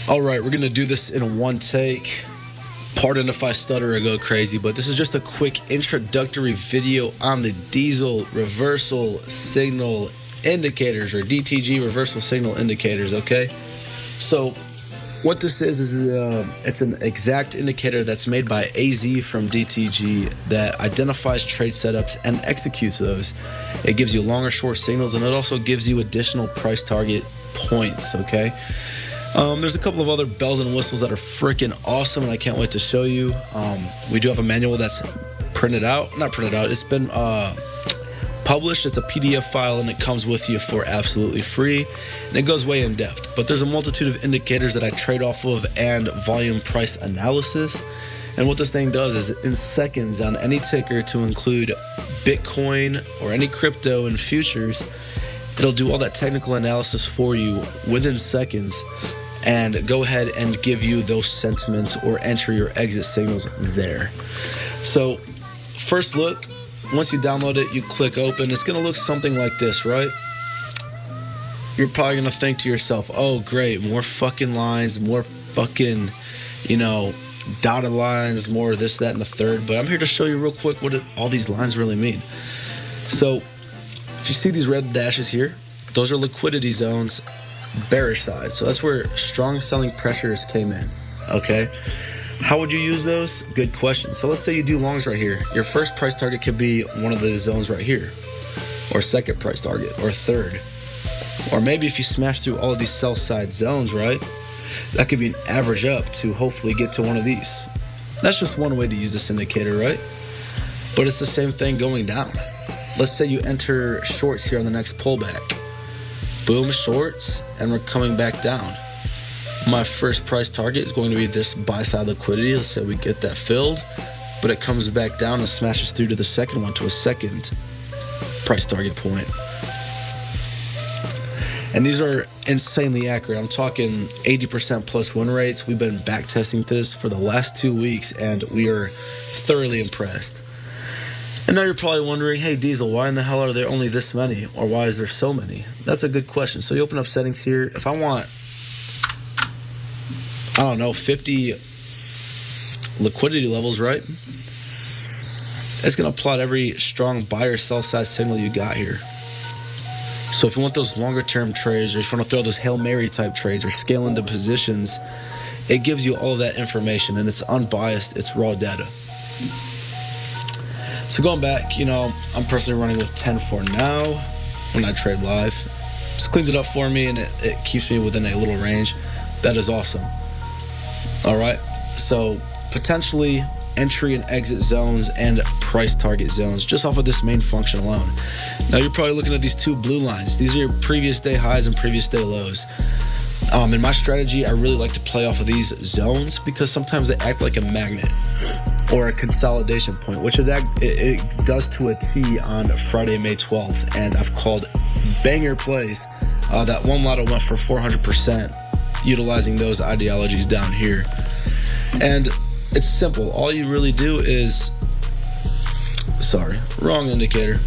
All right, we're gonna do this in one take. Pardon if I stutter or go crazy, but this is just a quick introductory video on the diesel reversal signal indicators, or DTG reversal signal indicators, okay? So what this is it's an exact indicator that's made by AZ from DTG that identifies trade setups and executes those. It gives you long or short signals, and it also gives you additional price target points, okay? There's a couple of other bells and whistles that are freaking awesome, and I can't wait to show you. We do have a manual that's not printed out, it's been published. It's a PDF file, and it comes with you for absolutely free, and it goes way in depth. But there's a multitude of indicators that I trade off of and volume price analysis. And what this thing does is in seconds on any ticker, to include Bitcoin or any crypto and futures, it'll do all that technical analysis for you within seconds and go ahead and give you those sentiments or entry or exit signals there. So first look, once you download it, you click open. It's going to look something like this, right? You're probably going to think to yourself, oh, great, more fucking lines, more fucking, dotted lines, more this, that, and the third. But I'm here to show you real quick what all these lines really mean. So if you see these red dashes here, those are liquidity zones, bearish side. So that's where strong selling pressures came in, okay? How would you use those? Good question. So let's say you do longs right here. Your first price target could be one of the zones right here, or second price target, or third. Or maybe if you smash through all of these sell side zones, right, that could be an average up to hopefully get to one of these. That's just one way to use this indicator, right? But it's the same thing going down. Let's say you enter shorts here on the next pullback. Boom, shorts, and we're coming back down. My first price target is going to be this buy side liquidity. Let's say we get that filled, but it comes back down and smashes through to the second one, to a second price target point. And these are insanely accurate. I'm talking 80% plus win rates. We've been back testing this for the last 2 weeks, and we are thoroughly impressed. And now you're probably wondering, hey Diesel, why in the hell are there only this many? Or why is there so many? That's a good question. So you open up settings here. If I want, 50 liquidity levels, right? It's going to plot every strong buy or sell side signal you got here. So if you want those longer term trades, or if you want to throw those Hail Mary type trades or scale into positions, it gives you all that information, and it's unbiased, it's raw data. So going back, I'm personally running with 10 for now when I trade live. Just cleans it up for me, and it keeps me within a little range. That is awesome. All right, so potentially entry and exit zones and price target zones just off of this main function alone. Now you're probably looking at these two blue lines. These are your previous day highs and previous day lows. In my strategy, I really like to play off of these zones because sometimes they act like a magnet or a consolidation point, which it does to a T on Friday, May 12th. And I've called banger plays. That one lotto went for 400%, utilizing those ideologies down here. And it's simple. All you really do is, wrong indicator.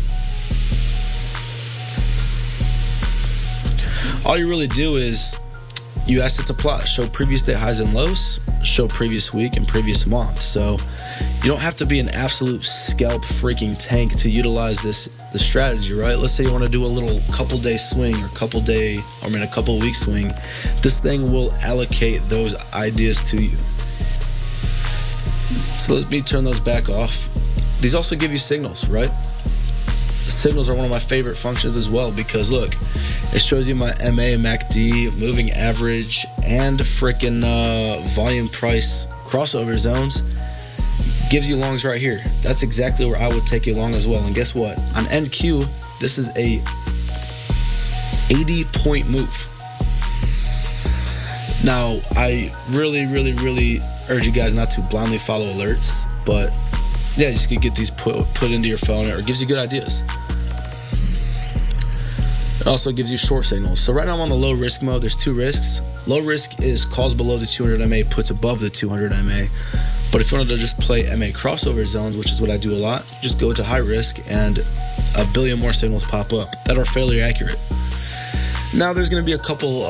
All you really do is you ask it to plot, show previous day highs and lows, show previous week and previous month. So you don't have to be an absolute scalp freaking tank to utilize the strategy, right? Let's say you want to do a little couple day swing or a couple week swing. This thing will allocate those ideas to you. So let me turn those back off. These also give you signals, right? Signals are one of my favorite functions as well, because look, it shows you my MA, MACD, moving average, and freaking volume price crossover zones. Gives you longs right here. That's exactly where I would take you long as well. And guess what? On NQ, this is a 80-point move. Now, I really urge you guys not to blindly follow alerts, but yeah, you just could get these put into your phone, or it gives you good ideas. It also gives you short signals. So right now I'm on the low risk mode. There's two risks. Low risk is calls below the 200 MA, puts above the 200 MA. But if you wanted to just play MA crossover zones, which is what I do a lot, just go to high risk and a billion more signals pop up that are fairly accurate. Now there's going to be a couple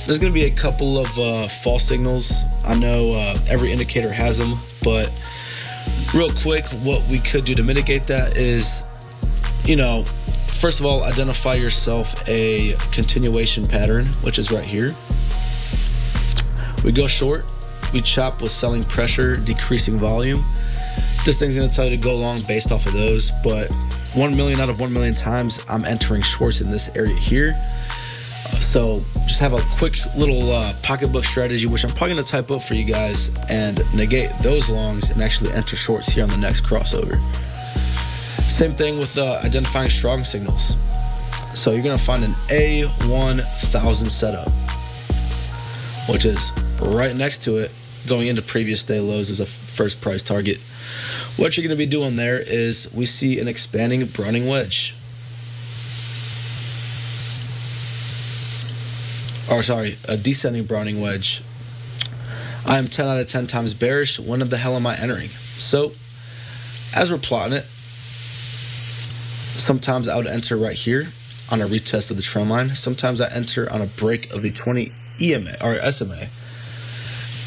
there's going to be a couple of false signals. I know every indicator has them, but real quick, what we could do to mitigate that is, first of all, identify yourself a continuation pattern, which is right here. We go short, we chop with selling pressure, decreasing volume. This thing's going to tell you to go long based off of those, but 1 million out of 1 million times I'm entering shorts in this area here. So just have a quick little pocketbook strategy, which I'm probably going to type up for you guys, and negate those longs and actually enter shorts here on the next crossover. Same thing with identifying strong signals. So you're going to find an A1000 setup, which is right next to it, going into previous day lows as a first price target. What you're going to be doing there is we see an expanding Browning wedge. A descending Browning wedge. I am 10 out of 10 times bearish. When the hell am I entering? So, as we're plotting it, sometimes I would enter right here on a retest of the trend line. Sometimes I enter on a break of the 20 EMA or SMA.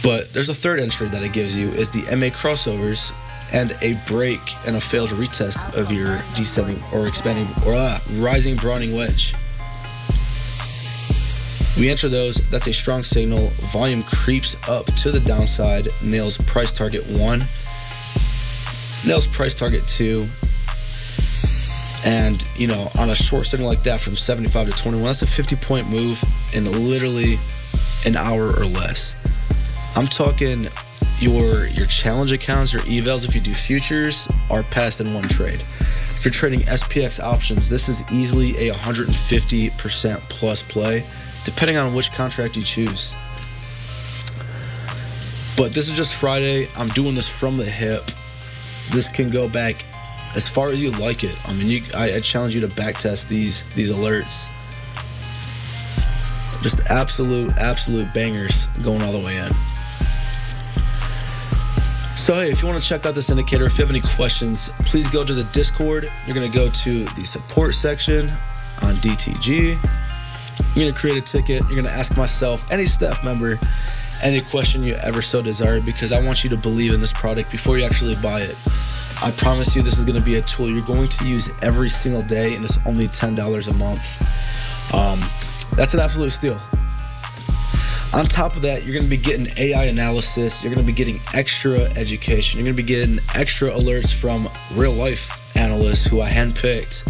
But there's a third entry that it gives you is the MA crossovers and a break and a failed retest of your descending or expanding or rising Browning wedge. We enter those, that's a strong signal. Volume creeps up to the downside, nails price target 1, nails price target 2. And, on a short signal like that from 75 to 21, that's a 50-point move in literally an hour or less. I'm talking your challenge accounts, your evals, if you do futures, are passed in one trade. If you're trading SPX options, this is easily a 150% plus play, depending on which contract you choose. But this is just Friday. I'm doing this from the hip. This can go back as far as you like it. I mean, I challenge you to backtest these alerts. Just absolute bangers going all the way in. So hey, if you want to check out this indicator, if you have any questions, please go to the Discord. You're going to go to the support section on DTG. You're going to create a ticket. You're going to ask myself, any staff member, any question you ever so desire, because I want you to believe in this product before you actually buy it. I promise you this is going to be a tool you're going to use every single day, and it's only $10 a month. That's an absolute steal. On top of that, you're going to be getting AI analysis. You're going to be getting extra education. You're going to be getting extra alerts from real life analysts who I handpicked.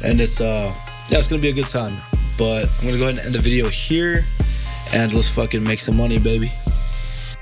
And it's going to be a good time. But I'm going to go ahead and end the video here, and let's fucking make some money, baby.